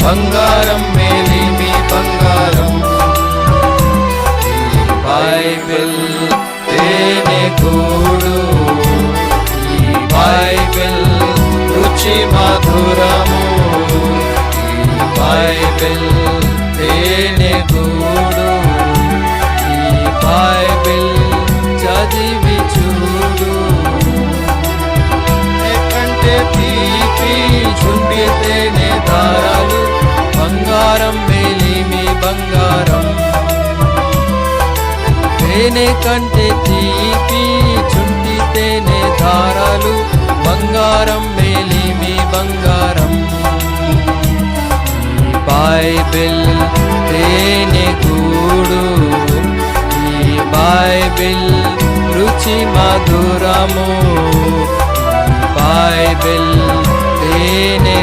బంగారం మేలిమి బంగారం. ఈ బైబిల్ తేనె గూడు, ఈ బైబిల్ రుచి మధురము. ఈ బైబిల్ తేనె గూడు, ఈ బైబిల్ చదివి చూడు. కంటే తీపి చుండి తేనె దారాలు, బంగారం మేలిమి బంగారం. తేనె కంటే తీపి చుండి తేనె దారాలు, బంగారం మేలిమి బంగారం. ఈ బైబిల్ తేనె గూడు, ఈ బైబిల్ రుచి మధురము. బైబిల్ తేనె